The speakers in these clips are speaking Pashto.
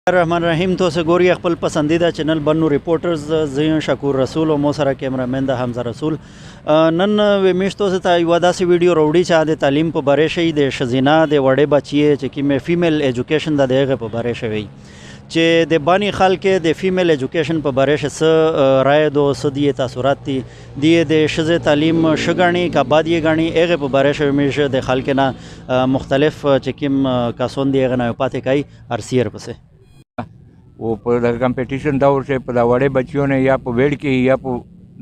الرحمن الرحیم تو سے گوری خپل پسندیدہ چینل بنوں ریپورٹرز زین شکور رسول او مو سره کیمرامین د حمزه رسول نن ومیشتو سے تا یو داسې ویډیو روړی چا د تعلیم په باره شي د شزینا د وړې بچی چې کې فیمیل ایجوکیشن د دغه په باره شوی چې د بانی خلک د فیمیل ایجوکیشن په باره ش رائے دو سدی تاثرات دی د شزه تعلیم شګانی کا بادی غانی هغه په باره شوی مشه د خلک نه مختلف چې کوم کاسون دی غنه پاتې کای ارسیر پسه वो पर कंपटीशन दौर से पर बड़े बच्चियों ने या पर वेड़ की या पर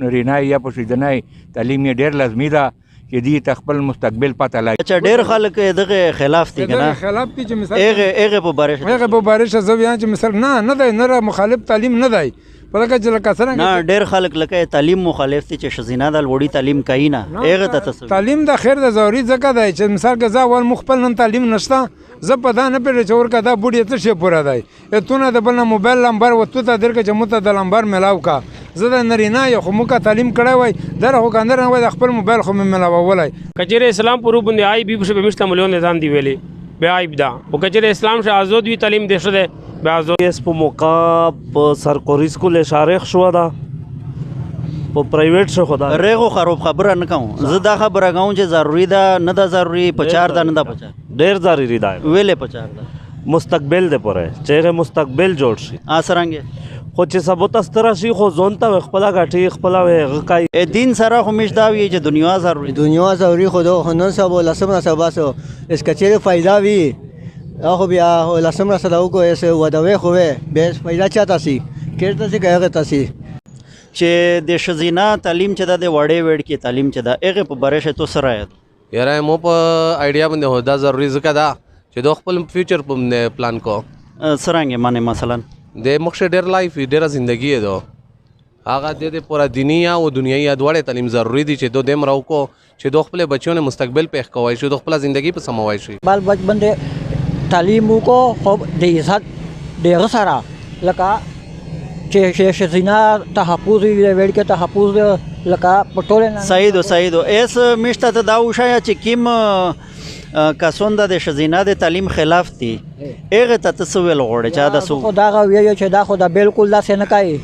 नरीनाई या पर सिजनाई तालीम ये ढेर लाजमी था कि दी तकबल मुस्तकबिल पता लगे। अच्छा ढेर खालक दगे खिलाफ थी ना खिलाफ की जो मिसाल एगे पे बारिश जब यहाँ जो मिसाल ना दे नरा मुखालिफ तालीम न दाई पता का जल कसरा ना ढेर खालक लके तालीम मुखालिफ थी च शजीना दल वड़ी तालीम कई ना एगे तसव तालीम दा खैर दा जरूरी जगह दा च मिसाल के जा वर मुखबल न तालीम नशता जब पता न पे चोर का दा बुढ़ी तो शे पूरा दाई ए तू ना दबल मोबाइल नंबर वो तू ता देर के जमुता दा नंबर मिलाव का ज़्यादा नरीना या खुमु का तालीम कड़ा हुआ दर हो का अंदर ना अखबर मोबाइल खुम मिलावा वाला कचरे इस्लाम पुरु बंदे आई भी से बेमिश्ता मलियों निजाम दी वेले बे आई बिदा वो कचरे इस्लाम से आज़ाद भी तालीम देश दे बे आज़ाद इस पर मौका सरकारी स्कूल शारेख शुआ था वो प्राइवेट से खुदा रेगो खराब खबर न कहूँ ज़्यादा खबर गाँव जे ज़रूरी दा न दा ज़रूरी पचार दा न दा पचार ढेर ज़रूरी दा वेले पचार दा मुस्तकबिल दे परे चेहरे मुस्तकबिल जोड़ सी आसरंगे खुद सब तस्तरा सी खो जोनता खपला गाठी खपला वे गकाई ए दिन सारा खुमिश दाव ये जे दुनिया ज़रूरी खुदो हनन सब लसम सबसो इसका चेहरे फ़ायदा भी आखो भी आ लसम सदाऊ को ऐसे वदवे हुए बेस फ़ायदा चाहता सी केरता से कहेगा तसी چې د شزینا تعلیم چې د وړې وړ کې تعلیم چې د هغه په باره شه تو سره یاره مو په آیډیا باندې هدا ضروری ځکه دا چې د خپل فیوچر په پلان کو سرانګه معنی مثلا د مخشه ډیر لایف ډیر ژوندۍ ده هغه د پورا دینی او دنیوي دواړه تعلیم ضروری دي چې دیم راو کو چې د خپل بچو نه مستقبل په خوای شي د خپل ژوندۍ په سموای شي بال بچ بندې تعلیم کو خب د عزت ډیر سره لکه چې شزینا تحفظ ویډ کې تحفظ لکه پټول سعید ایس مشته ته دا وشایا چې کیم کاسوندا د شزینا د تعلیم خلاف دي هغه ته تسویل غوړي چا د سو خدا غوي چې دا خدا بالکل دا څه نه کوي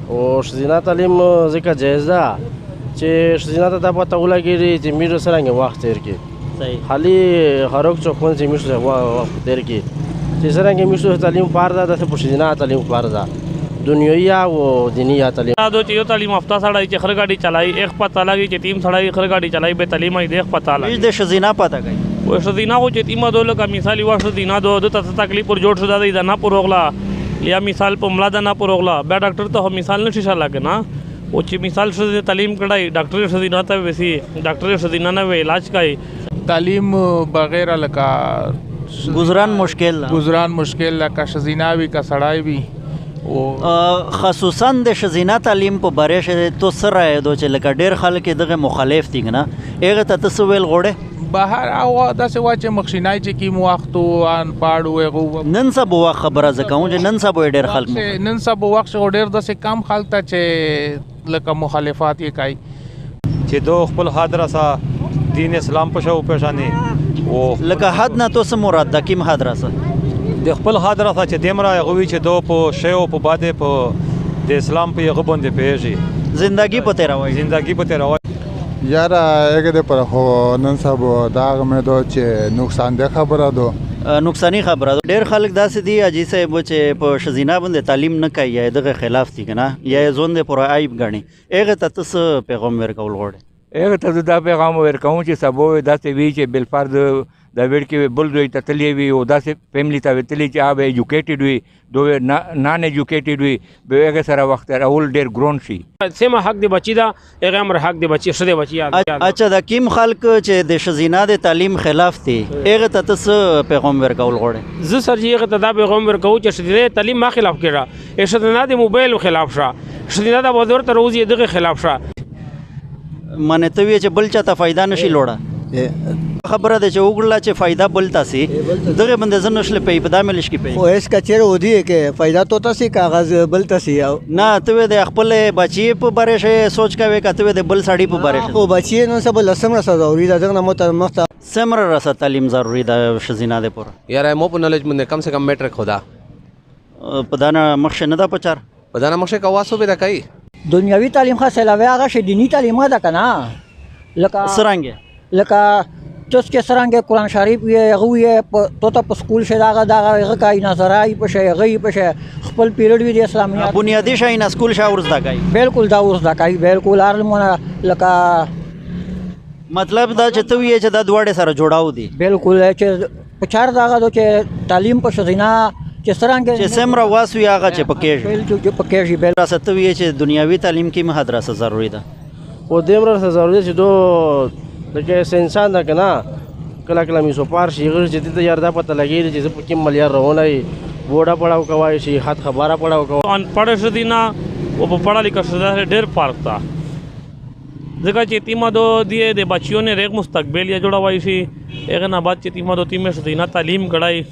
او شزینا تعلیم ځکه جایز ده چې شزینا ته پته ولګي چې میرو سره وخت تیر کې صحیح خالی خروق چوکون چې میرو وخت تیر کې چې سره کې میرو تعلیم پار ده د شزینا تعلیم پار ده دنیوي او دینی تعلیم دو چې یو تعلیم یافته سړی چې خر ګاډي چلای ایک پته لګي چې تیم سړی خر ګاډي چلای به تعلیم یې دیخ پته لګي د شزینا پته کوي و شزینا کو چې تیم دو لکه مثال یو شزینا دو د تکلیف پر جوړ شو دا نه پروغلا یا مثال په ملا دا نه پروغلا به ډاکټر ته مثال نشي شاله نه او چې مثال شزینا تعلیم کړای ډاکټر شزینا ته وسی ډاکټر شزینا نه علاج کوي تعلیم بغیر لکه گزران مشکل لکه شزینا وی کا سړای وی خصوصا د شزینا تعلیم په باره شه تو سره دو چې لکه ډیر خلک دغه مخالف دي نه هغه ته تسویل غوړي بهر او داسې واچ مخشینای چې کی وخت ان پاړو نن سبا خبره زکاو چې نن سبا ډیر خلک نن سبا وخت ډیر داسې کم خلک ته چې لکه مخالفات یې کوي چې دو خپل حاضر دین اسلام په شو پېښانی او لکه حد نه تو سم مراد د کیم حاضر د خپل حاضر چې دیمرا غوي چې دو په شیو په باندې په د اسلام په یغه باندې پیږي زندگی په تیروي یارا هغه د پر خو نن سبا دا مې دو چې نقصان ده خبره دو نقصانی خبره ډیر خلک داسې دي اجي سه چې په شزینا باندې تعلیم نه کوي یا دغه خلاف دي کنه یا زون د پر عیب غني هغه ته تاسو پیغام ورکول غوړي هغه ته دا پیغام ورکوم چې سبو داسې وی چې بل فرض دا ویډ کې بل دوی ته تللی وي او داسې فیملی ته تللی چې هغه ایجوکیټډ وي دوی نان ایجوکیټډ وي به هغه سره وخت راول ډیر ګرون شي سیمه حق دی بچی دا هغه امر حق دی بچی شته بچی اچھا دا کیم خلک چې د شزینا د تعلیم خلاف دي هغه ته تاسو پیغام ورکول غوړي زه سر هغه ته دا پیغام ورکو چې شزینا تعلیم ما خلاف کړه شزینا د موبایل خلاف شه شزینا د بازار ته روزي دغه خلاف شه مانه ته وی چې بل چا ته فائدہ نشي لوړه خبره ده چې وګړه چې فائدہ بولتا سي دغه بندې زنشل په ابتدا ملش کې په او اس کچره ودی کې فائدہ تو تاسي کاغذ بولتا سي نه ته د خپل بچي په باره شه سوچ کوي کته د بل ساړي په باره او بچي نو سب لسم را ضروري ده دغه مخ سمره رسه تعلیم ضروری ده شزینا ده پر یاره مو په نالج باندې کم سے کم میټرک خدا په دا نه مخکې نه ده په چار په دا نه مخکې که واسو به ده کوي دنیوي تعلیم خاص علاوه هغه شی دینی تعلیم ده که نه لکه څرنګه لکه تاسو چې څرنګه قرآن شریف یې هغه یې تو ته په سکول شي دغه هغه کوي نظره یې په شی هغه یې په شی خپل پیریډ وي د اسلامیات بنیادي شیونه سکول شا ور زده کوي بالکل دا ور زده کوي بالکل هر لمونه لکه مطلب دا چې ته وایې چې دا دواړې سره جوړاو دي بالکل چې په چار دغه چې تعلیم په ښځینه چې څرنګه چې څومره واس وي هغه چې پکې چې پکې شي راسه ته وایې چې دنیاوي تعلیم کې مدرسه ضروري ده و دومره ضروري چې دو لکه انسان ده که نه کله کله مې سوپار شي هغه چې دې ته یار دا پته لګېږي چې زه په کوم ملیار روانی بوډا پړاو کوای شي خط خبره پړاو کوای अनपढ़ ښځینه او په पढ़ा लिखा ښځه سره ډېر فرق تا ځکه چې اعتماد دی د بچیوں نے ایک مستقبل یا جوړوای شي هغه نه بعد چې اعتماد تیمه ښځینه تعلیم کړای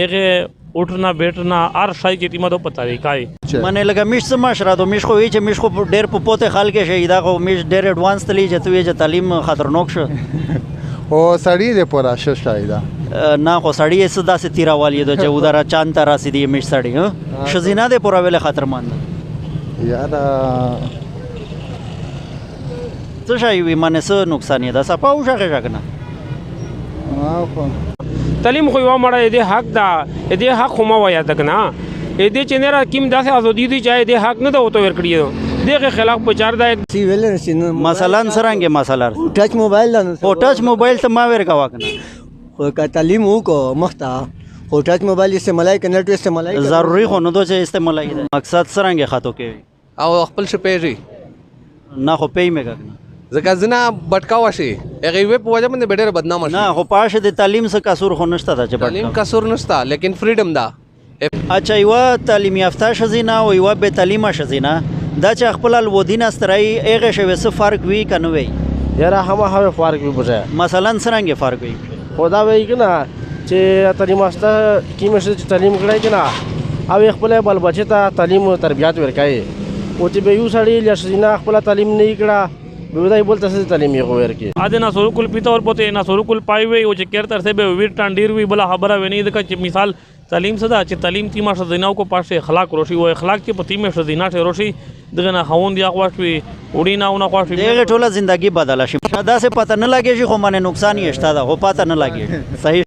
هغه اٹھنا بیٹھنا هر شای کې اعتماد په طریقه ای منه لکه میش څه مشره دو میش خو وی چې میش خو ډېر په پوته خال کې شي دا خو میش ډېر اډوانس تلی چې توی چې تعلیم خطرناک شو او سړی دې پورا شایدا نه خو سړی یې صدا سے تیرا والی دو چې ودارا چاند ترا سي دی میش سړی ها شزینه دې پورا ویله خطرمند یار څه شای وی منه څه نقصان یې دا صفاو شګه شګنه تعلیم خو یو مړه دې حق دا دې حق خو ما ویا تک نه دې چې نه را کیم داسې ازادي دي چې دې حق نه دا وته ور کړی دغه خلاف په چار دا سی ویل نه مثلا څنګه مثلا ټچ موبایل نه او ټچ موبایل ته ما ور کا وکنه خو کا تعلیم وکړو مخته خو ټچ موبایل استعمالای کنه ټو استعمالای ضروری خو نه دو چې استعمالای مقصد څنګه خاطو کوي او خپل شپېږي نه خو پی مې کنه ځکه زنا بټکاوه شي هغه وی په وجه باندې ډېر بدنامه شي نه خو پاشه د تعلیم څخه قصور خو نشته دا چې تعلیم قصور نشته لیکن فریډم دا اچھا یو تعلیم یافته شزینه او یو به تعلیمه شزینه دا چې خپل الودین استرای هغه شوی څه فرق وی کنه وی یاره هم فرق وي بوجه مثلا څنګه فرق وی خدا وی کنه چې تعلیم واسطه کیمه چې تعلیم کړای کنه او خپل بل بچی ته تعلیم او تربیات ورکای او چې به یو سړی لښینه خپل تعلیم نه کړه بودای بولته څه تعلیم یې غوړ کی اده نه سورکل پیته ور پته نه سورکل پای وي او چې کېر تر سه به ویټ ټانډیر وی بل خبره ونی د چې مثال تعلیم صدا چې تعلیم تیما شذیناو کو پاشه اخلاق روشي او اخلاق کې په تیمه شذینا ته روشي دغه نه خوند یا خواشوي وړي نه ونه خواشوي دغه ټوله ژوندۍ بدله شي دا سه پته نه لګي چې خو منه نقصان یې شته دا خو پته نه لګي صحیح